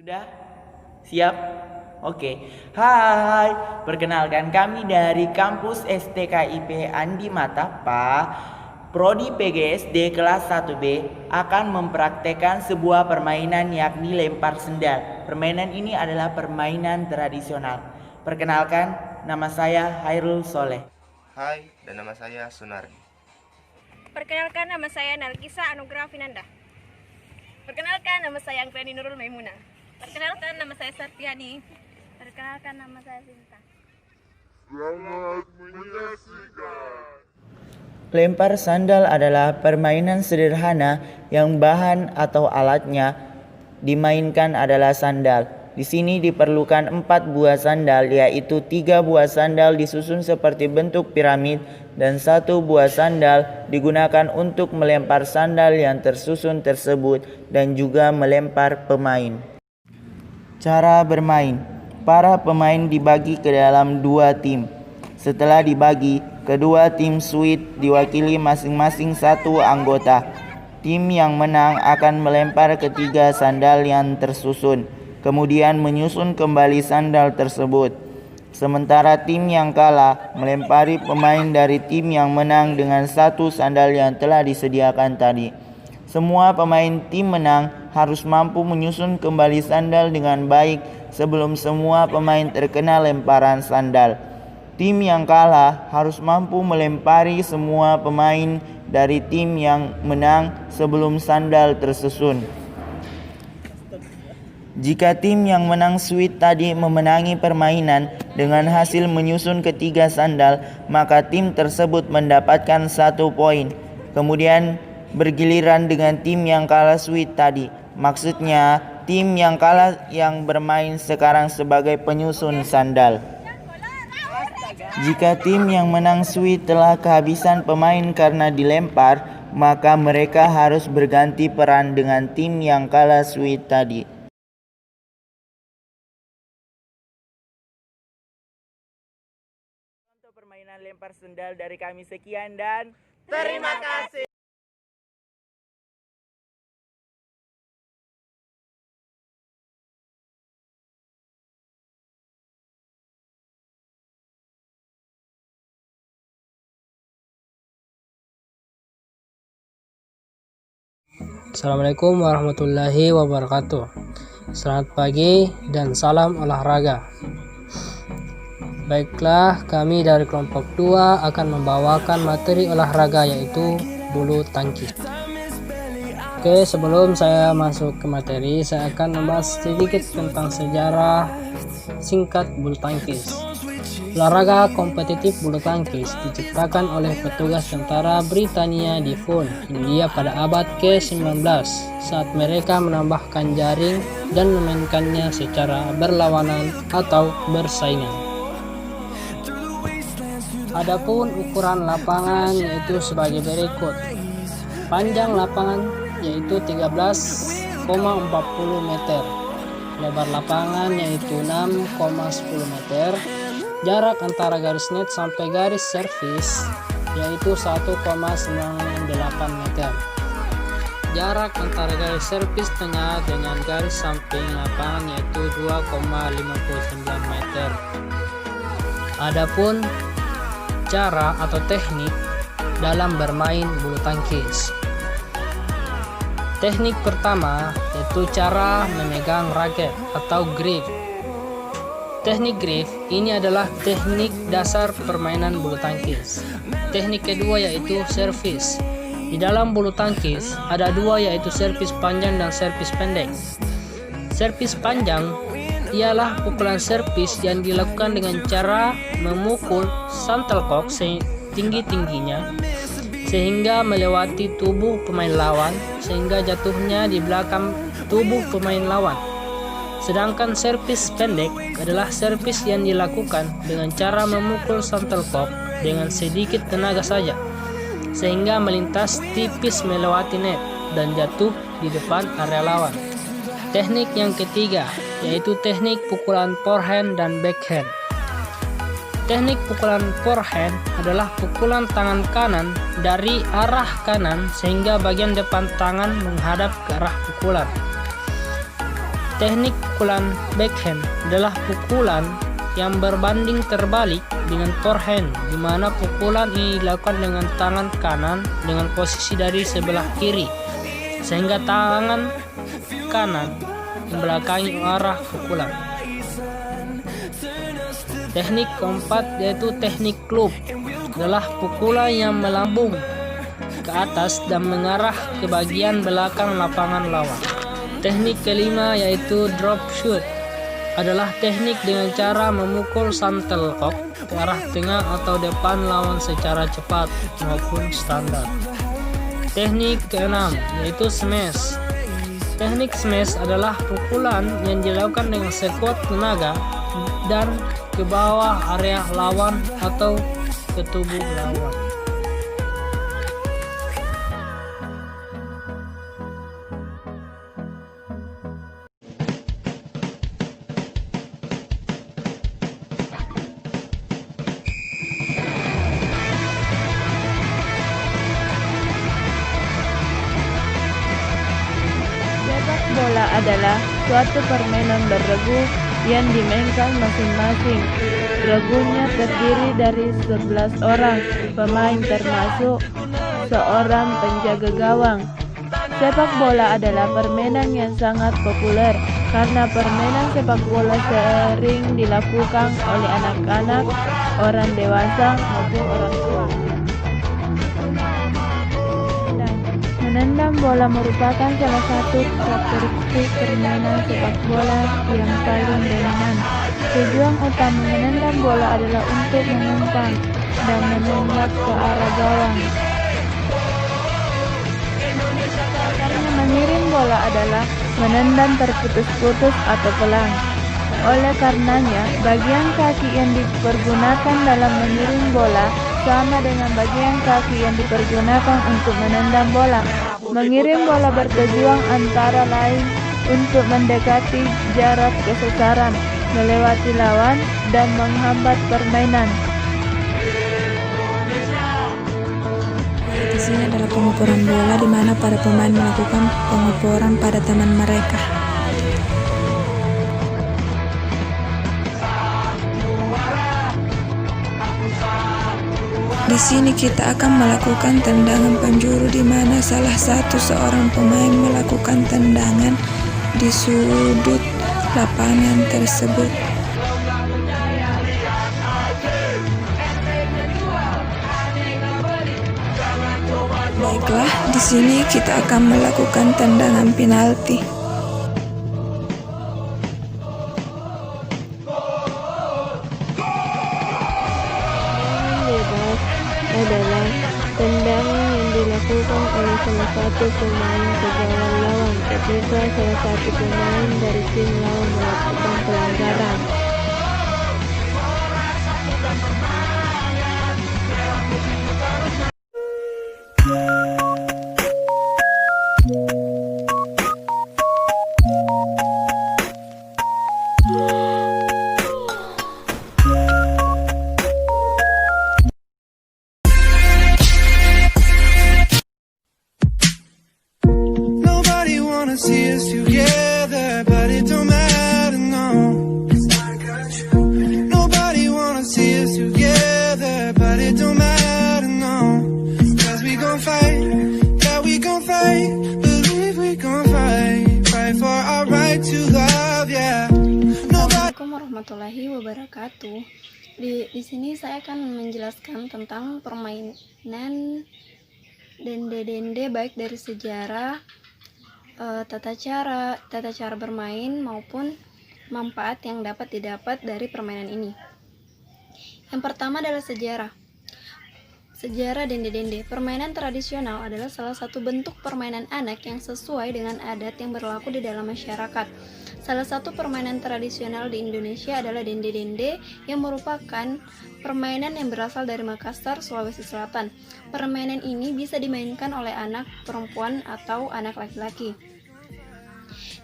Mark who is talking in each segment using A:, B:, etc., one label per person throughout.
A: Sudah? Siap? Oke. Hai, perkenalkan kami dari kampus STKIP Andi Matapa, Prodi PGSD kelas 1B akan mempraktekkan sebuah permainan yakni lempar sendal. Permainan ini adalah permainan tradisional. Perkenalkan, nama saya Hairul Soleh.
B: Hai, dan nama saya Sunardi.
C: Perkenalkan, nama saya Nalkisa Anugrah Finanda.
D: Perkenalkan, nama saya Anggreni Nurul Maimuna.
C: Perkenalkan, nama saya Sartiani.
D: Perkenalkan, nama saya Sinta.
E: Selamat menyaksikan.
A: Lempar sandal adalah permainan sederhana yang bahan atau alatnya dimainkan adalah sandal. Di sini diperlukan 4 buah sandal, yaitu 3 buah sandal disusun seperti bentuk piramid dan 1 buah sandal digunakan untuk melempar sandal yang tersusun tersebut dan juga melempar pemain. Cara bermain. Para pemain dibagi ke dalam 2 tim. Setelah dibagi, kedua tim suit diwakili masing-masing 1 anggota. Tim yang menang akan melempar ketiga sandal yang tersusun, kemudian menyusun kembali sandal tersebut. Sementara tim yang kalah melempari pemain dari tim yang menang dengan 1 sandal yang telah disediakan tadi. Semua pemain tim menang harus mampu menyusun kembali sandal dengan baik sebelum semua pemain terkena lemparan sandal. Tim yang kalah harus mampu melempari semua pemain dari tim yang menang sebelum sandal tersusun. Jika tim yang menang suit tadi memenangi permainan dengan hasil menyusun ketiga sandal, maka tim tersebut mendapatkan 1 poin. Kemudian bergiliran dengan tim yang kalah suit tadi. Maksudnya, tim yang kalah yang bermain sekarang sebagai penyusun sandal. Jika tim yang menang suit telah kehabisan pemain karena dilempar, maka mereka harus berganti peran dengan tim yang kalah suit tadi. Untuk permainan lempar sendal dari kami sekian dan
D: Terima kasih.
F: Assalamualaikum warahmatullahi wabarakatuh. Selamat pagi dan salam olahraga. Baiklah, kami dari kelompok 2 akan membawakan materi olahraga yaitu bulu tangkis. Oke, sebelum saya masuk ke materi, saya akan membahas sedikit tentang sejarah singkat bulu tangkis. Olahraga kompetitif bulu tangkis diciptakan oleh petugas tentara Britania di Vaughan, India pada abad ke-19 saat mereka menambahkan jaring dan memainkannya secara berlawanan atau bersaingan. Adapun ukuran lapangan yaitu sebagai berikut. Panjang lapangan yaitu 13,40 meter. Lebar lapangan yaitu 6,10 meter. Jarak antara garis net sampai garis servis yaitu 1,98 meter. Jarak antara garis servis tengah dengan garis samping lapangan yaitu 2,59 meter. Adapun cara atau teknik dalam bermain bulu tangkis. Teknik pertama yaitu cara memegang raket atau grip. Teknik grip ini adalah teknik dasar permainan bulu tangkis. Teknik kedua yaitu servis. Di dalam bulu tangkis ada 2 yaitu servis panjang dan servis pendek. Servis panjang ialah pukulan servis yang dilakukan dengan cara memukul shuttlecock setinggi-tingginya sehingga melewati tubuh pemain lawan sehingga jatuhnya di belakang tubuh pemain lawan. Sedangkan servis pendek adalah servis yang dilakukan dengan cara memukul shuttlecock dengan sedikit tenaga saja sehingga melintas tipis melewati net dan jatuh di depan area lawan. Teknik yang ketiga yaitu teknik pukulan forehand dan backhand. Teknik pukulan forehand adalah pukulan tangan kanan dari arah kanan sehingga bagian depan tangan menghadap ke arah pukulan. Teknik pukulan backhand adalah pukulan yang berbanding terbalik dengan forehand, di mana pukulan ini dilakukan dengan tangan kanan dengan posisi dari sebelah kiri, sehingga tangan kanan membelakangi arah pukulan. Teknik keempat yaitu teknik club, adalah pukulan yang melambung ke atas dan mengarah ke bagian belakang lapangan lawan. Teknik kelima yaitu drop shoot, adalah teknik dengan cara memukul shuttlecock ke arah tengah atau depan lawan secara cepat maupun standar. Teknik keenam yaitu smash. Teknik smash adalah pukulan yang dilakukan dengan sekuat tenaga dan ke bawah area lawan atau ke tubuh lawan.
G: Sepak bola adalah suatu permainan berregu yang dimainkan masing-masing. Regunya terdiri dari 11 orang pemain termasuk seorang penjaga gawang. Sepak bola adalah permainan yang sangat populer karena permainan sepak bola sering dilakukan oleh anak-anak, orang dewasa maupun orang tua. Menendang bola merupakan salah satu karakteristik permainan sepak bola yang paling dominan. Tujuan utama menendang bola adalah untuk mengumpan dan menembak ke arah gawang. Caranya mengirim bola adalah menendang terputus-putus atau pelan. Oleh karenanya, bagian kaki yang dipergunakan dalam mengirim bola sama dengan bagian kaki yang dipergunakan untuk menendang bola. Mengirim bola bertujuan antara lain untuk mendekati jarak ke sasaran, melewati lawan, dan menghambat permainan.
H: Di sini adalah pengukuran bola di mana para pemain melakukan pengukuran pada teman mereka. Di sini kita akan melakukan tendangan penjuru di mana salah satu seorang pemain melakukan tendangan di sudut lapangan tersebut. Baiklah, di sini kita akan melakukan tendangan penalti.
G: Adalah tendangan yang dilakukan oleh salah satu pemain ke gawang lawan ketika salah satu pemain dari tim lawan melakukan pelanggaran.
I: See us together, but it don't matter, no. Nobody wanna see us together, but it don't matter, no. Cause we gon' fight, yeah, we gon' fight. Believe we gon' fight, fight for our right to love, yeah.
J: Assalamualaikum warahmatullahi wabarakatuh. Di sini saya akan menjelaskan tentang permainan dende-dende, baik dari sejarah, tata cara bermain maupun manfaat yang dapat didapat dari permainan ini. Yang pertama adalah sejarah. Sejarah dende-dende. Permainan tradisional adalah salah satu bentuk permainan anak yang sesuai dengan adat yang berlaku di dalam masyarakat. Salah satu permainan tradisional di Indonesia adalah dende-dende yang merupakan permainan yang berasal dari Makassar, Sulawesi Selatan. Permainan ini bisa dimainkan oleh anak perempuan atau anak laki-laki.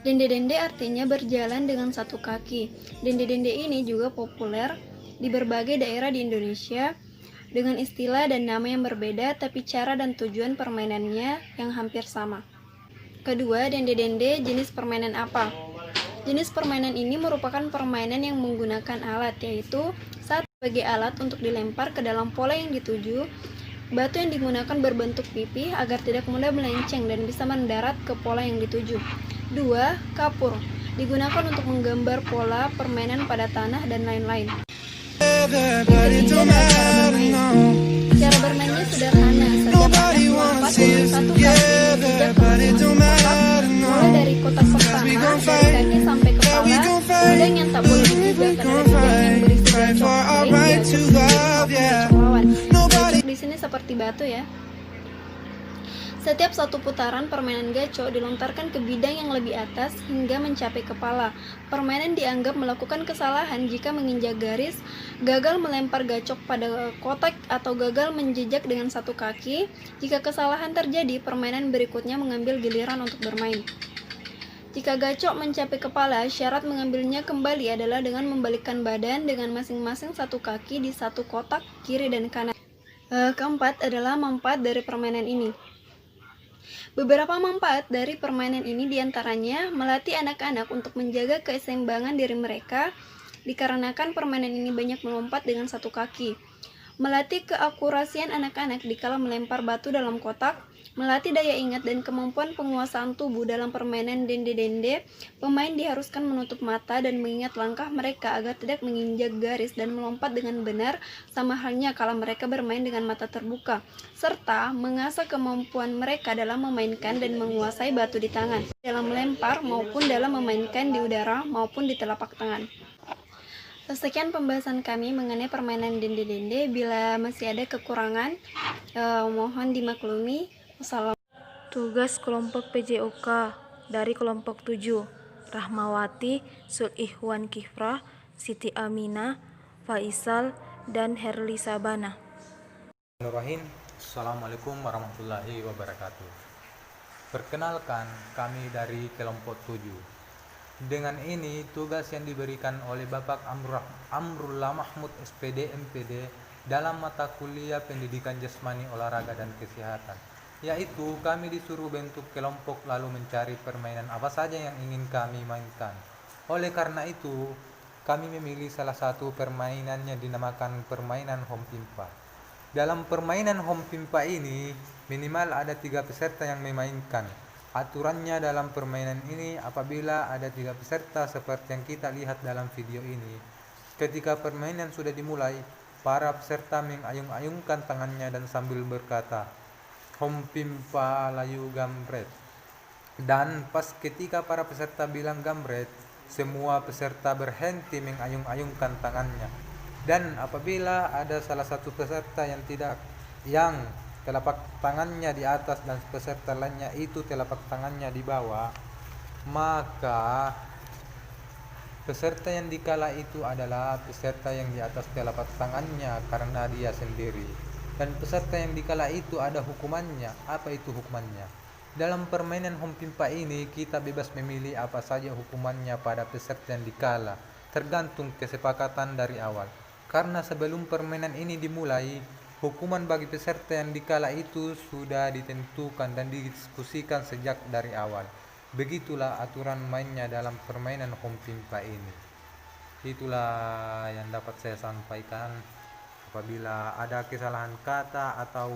J: Dende-dende artinya berjalan dengan satu kaki. Dende-dende ini juga populer di berbagai daerah di Indonesia dengan istilah dan nama yang berbeda, tapi cara dan tujuan permainannya yang hampir sama. Kedua, dende-dende jenis permainan apa? Jenis permainan ini merupakan permainan yang menggunakan alat, yaitu satu sebagai alat untuk dilempar ke dalam pola yang dituju. Batu yang digunakan berbentuk pipih agar tidak mudah melenceng dan bisa mendarat ke pola yang dituju. 2. Kapur, digunakan untuk menggambar pola permainan pada tanah dan lain-lain. Yang ketiga adalah cara bermain. Cara bermainnya sederhana, setiap anak melompat dengan satu kaki menjejak ke masing-masing kotak, mulai dari kotak pertama, dari kaki sampai kepala. Bidang yang tak boleh dijejak adalah bidang yang berisi gacok, baik gacok maupun lawan. Gacok di sini seperti batu ya. Setiap satu putaran permainan gaco dilontarkan ke bidang yang lebih atas hingga mencapai kepala. Permainan dianggap melakukan kesalahan jika menginjak garis, gagal melempar gacok pada kotak, atau gagal menjejak dengan satu kaki. Jika kesalahan terjadi, permainan berikutnya mengambil giliran untuk bermain. Jika gacok mencapai kepala, syarat mengambilnya kembali adalah dengan membalikkan badan dengan masing-masing satu kaki di satu kotak kiri dan kanan. Keempat adalah manfaat dari permainan ini. Beberapa manfaat dari permainan ini diantaranya melatih anak-anak untuk menjaga keseimbangan diri mereka, dikarenakan permainan ini banyak melompat dengan satu kaki. Melatih keakurasian anak-anak dikala melempar batu dalam kotak, melatih daya ingat dan kemampuan penguasaan tubuh dalam permainan dende-dende. Pemain diharuskan menutup mata dan mengingat langkah mereka agar tidak menginjak garis dan melompat dengan benar, sama halnya kalau mereka bermain dengan mata terbuka, serta mengasah kemampuan mereka dalam memainkan dan menguasai batu di tangan, dalam melempar maupun dalam memainkan di udara maupun di telapak tangan. Sekian pembahasan kami mengenai permainan dende-dende. Bila masih ada kekurangan, mohon dimaklumi.
G: Tugas kelompok PJOK dari kelompok 7, Rahmawati, Sul-Ihwan Kifrah, Siti Aminah, Faisal, dan Herli Sabana.
K: Bismillahirrahmanirrahim. Assalamualaikum warahmatullahi wabarakatuh. Perkenalkan, kami dari kelompok 7. Dengan ini, tugas yang diberikan oleh Bapak Amrullah Mahmud SPD MPD dalam mata kuliah Pendidikan Jasmani, Olahraga, dan Kesehatan, yaitu kami disuruh bentuk kelompok lalu mencari permainan apa saja yang ingin kami mainkan. Oleh karena itu, kami memilih salah satu permainannya dinamakan permainan home pimpa. Dalam permainan home pimpa ini, minimal ada 3 peserta yang memainkan. Aturannya dalam permainan ini, apabila ada 3 peserta seperti yang kita lihat dalam video ini, ketika permainan sudah dimulai, para peserta mengayung-ayungkan tangannya dan sambil berkata, "Home pimpa layu gambret." Dan pas ketika para peserta bilang gambret, semua peserta berhenti mengayung-ayungkan tangannya. Dan apabila ada salah satu peserta yang telapak tangannya di atas dan peserta lainnya itu telapak tangannya di bawah, maka peserta yang dikalah itu adalah peserta yang di atas telapak tangannya karena dia sendiri. Dan peserta yang dikalah itu ada hukumannya. Apa itu hukumannya? Dalam permainan home pimpa ini, kita bebas memilih apa saja hukumannya pada peserta yang dikalah, tergantung kesepakatan dari awal. Karena sebelum permainan ini dimulai, hukuman bagi peserta yang dikalah itu sudah ditentukan dan didiskusikan sejak dari awal. Begitulah aturan mainnya dalam permainan home pimpa ini. Itulah yang dapat saya sampaikan. Apabila ada kesalahan kata atau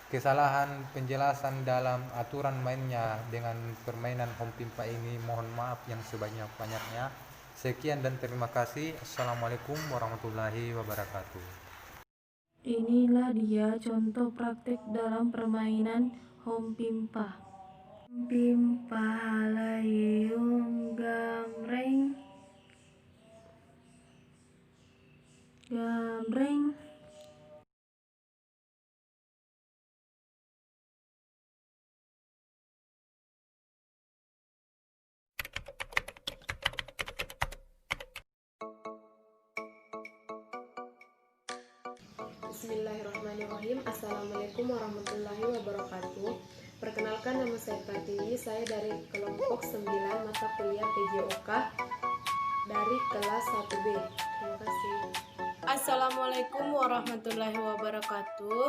K: kesalahan penjelasan dalam aturan mainnya dengan permainan home pimpa ini, mohon maaf yang sebanyak-banyaknya. Sekian dan terima kasih. Assalamualaikum warahmatullahi wabarakatuh.
G: Inilah dia contoh praktik dalam permainan home pimpa. Pimpa layung gamreng, gamreng.
L: Bismillahirrahmanirrahim. Assalamualaikum warahmatullahi wabarakatuh. Perkenalkan, nama saya Pratiwi. Saya dari kelompok 9 mata kuliah PJOK dari kelas 1B. Terima kasih.
M: Assalamualaikum warahmatullahi wabarakatuh.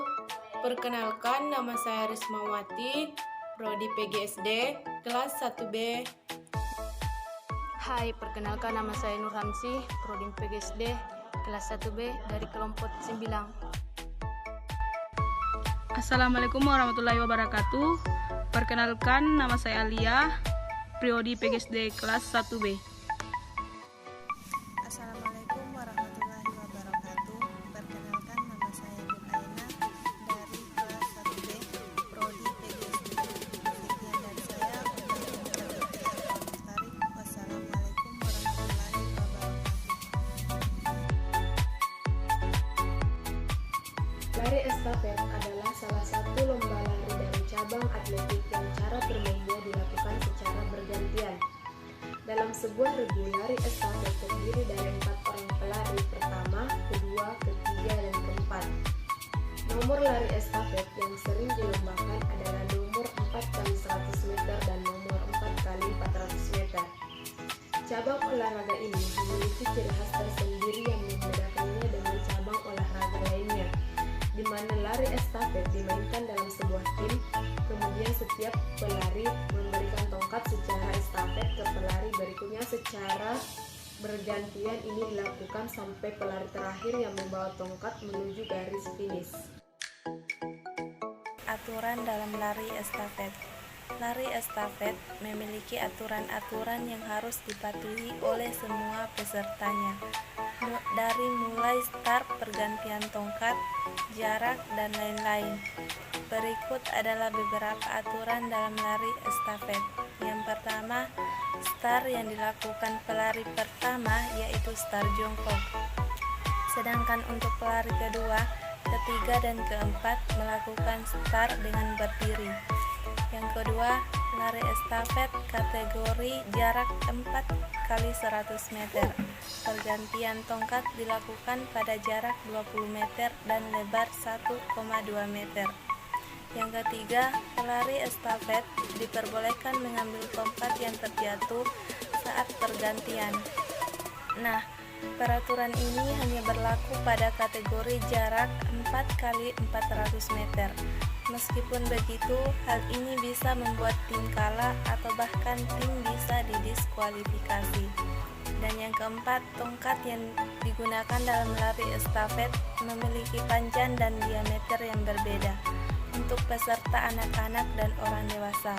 M: Perkenalkan, nama saya Rismawati, Prodi PGSD, kelas 1B. Hai, perkenalkan nama saya Nur Hamsi, Prodi PGSD, kelas 1B dari kelompok 9.
N: Assalamualaikum warahmatullahi wabarakatuh. Perkenalkan nama saya Alia, Prodi PGSD kelas 1B.
O: Assalamualaikum warahmatullahi wabarakatuh. Perkenalkan nama saya Nukaina dari kelas 1B, Prodi PGSD. Sekian dari saya. Wassalamualaikum warahmatullahi wabarakatuh.
L: Lari estafet adalah salah satu lomba lari dari cabang atletik yang cara bermainnya dilakukan secara bergantian. Dalam sebuah regu, lari estafet terdiri dari 4 orang pelari pertama, kedua, ketiga, dan keempat. Nomor lari estafet yang sering dilombakan adalah nomor 4x100 meter dan nomor 4x400 meter. Cabang olahraga ini memiliki ciri khas tersendiri yang membedakannya dengan cabang olahraga lainnya, di mana lari estafet dimainkan dalam sebuah tim, kemudian setiap pelari memberikan tongkat secara estafet ke pelari berikutnya secara bergantian. Ini dilakukan sampai pelari terakhir yang membawa tongkat menuju garis finish.
P: Aturan dalam lari estafet. Lari estafet memiliki aturan-aturan yang harus dipatuhi oleh semua pesertanya. Dari mulai start, pergantian tongkat, jarak, dan lain-lain. Berikut adalah beberapa aturan dalam lari estafet. Yang pertama, start yang dilakukan pelari pertama yaitu start jongkok. Sedangkan untuk pelari kedua, ketiga, dan keempat melakukan start dengan berdiri. Yang kedua, lari estafet kategori jarak 4x100 meter. Pergantian tongkat dilakukan pada jarak 20 meter dan lebar 1,2 meter. Yang ketiga, pelari estafet diperbolehkan mengambil tongkat yang terjatuh saat pergantian. Nah, peraturan ini hanya berlaku pada kategori jarak 4x400 meter. Meskipun begitu, hal ini bisa membuat tim kalah atau bahkan tim bisa didiskualifikasi. Dan yang keempat, tongkat yang digunakan dalam lari estafet memiliki panjang dan diameter yang berbeda untuk peserta anak-anak dan orang dewasa.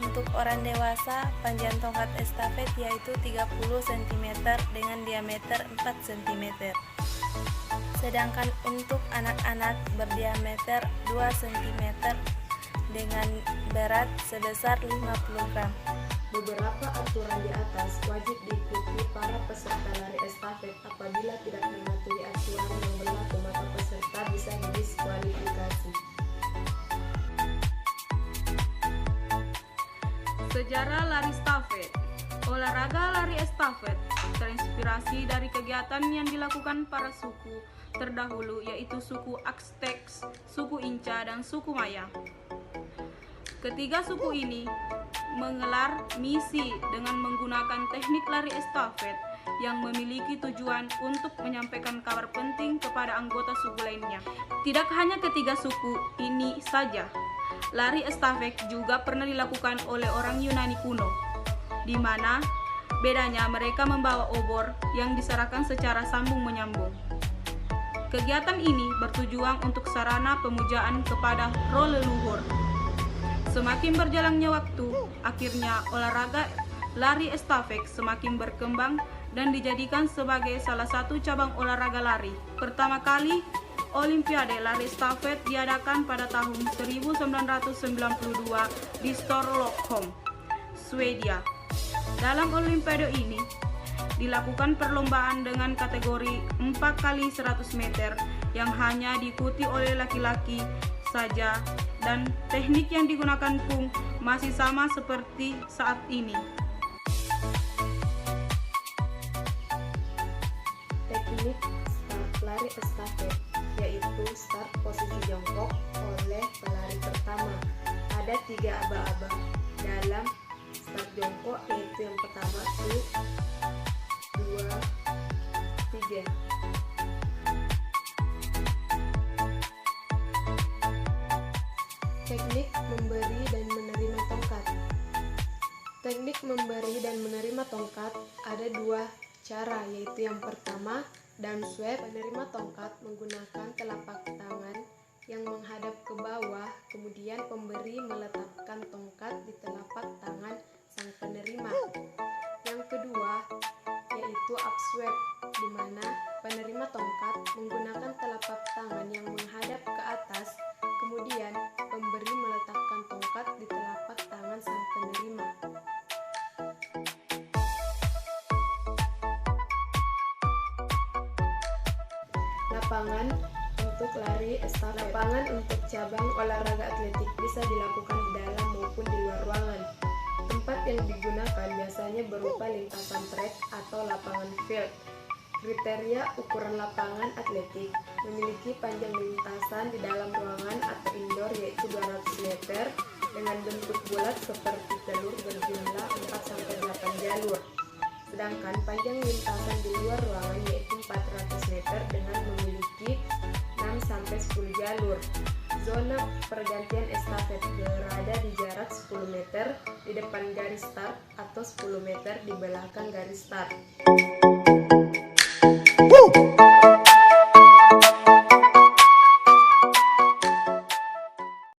P: Untuk orang dewasa, panjang tongkat estafet yaitu 30 cm dengan diameter 4 cm. Sedangkan untuk anak-anak berdiameter 2 cm dengan berat sebesar 50 gram.
L: Beberapa aturan di atas wajib diikuti para peserta lari estafet. Apabila tidak mematuhi aturan yang berlaku, maka peserta bisa didiskualifikasi.
N: Sejarah lari estafet. Olahraga lari estafet terinspirasi dari kegiatan yang dilakukan para suku terdahulu, yaitu suku Aztec, suku Inca, dan suku Maya. Ketiga suku ini mengelar misi dengan menggunakan teknik lari estafet yang memiliki tujuan untuk menyampaikan kabar penting kepada anggota suku lainnya. Tidak hanya ketiga suku ini saja, lari estafet juga pernah dilakukan oleh orang Yunani kuno, di mana bedanya mereka membawa obor yang diserahkan secara sambung menyambung. Kegiatan ini bertujuan untuk sarana pemujaan kepada roh leluhur. Semakin berjalannya waktu, akhirnya olahraga lari estafet semakin berkembang dan dijadikan sebagai salah satu cabang olahraga lari. Pertama kali, Olimpiade lari estafet diadakan pada tahun 1992 di Stockholm, Swedia. Dalam Olimpiade ini, dilakukan perlombaan dengan kategori 4x100 meter yang hanya diikuti oleh laki-laki saja, dan teknik yang digunakan pun masih sama seperti saat ini.
L: Teknik start lari estafet yaitu start posisi jongkok oleh pelari pertama. Ada 3 aba-aba dalam start jongkok, yaitu yang pertama 1, 2, 3. Teknik memberi dan menerima tongkat. Teknik memberi dan menerima tongkat ada dua cara, yaitu yang pertama down sweep. Penerima tongkat menggunakan telapak tangan yang menghadap ke bawah, kemudian pemberi meletakkan tongkat di telapak tangan sang penerima. Yang kedua yaitu up sweep, di mana penerima tongkat menggunakan telapak tangan yang menghadap ke atas, kemudian pemberi meletakkan tongkat di telapak tangan sang penerima. Lapangan untuk lari estafet. Lapangan untuk cabang olahraga atletik bisa dilakukan di dalam maupun di luar ruangan. Tempat yang digunakan biasanya berupa lintasan trek atau lapangan field. Kriteria ukuran lapangan atletik: memiliki panjang lintasan di dalam ruangan atau indoor yaitu 200 meter dengan bentuk bulat seperti telur berjumlah 4-8 jalur. Sedangkan panjang lintasan di luar ruangan yaitu 400 meter dengan memiliki 6-10 jalur. Zona pergantian estafet berada di jarak 10 meter di depan garis start atau 10 meter di belakang garis start.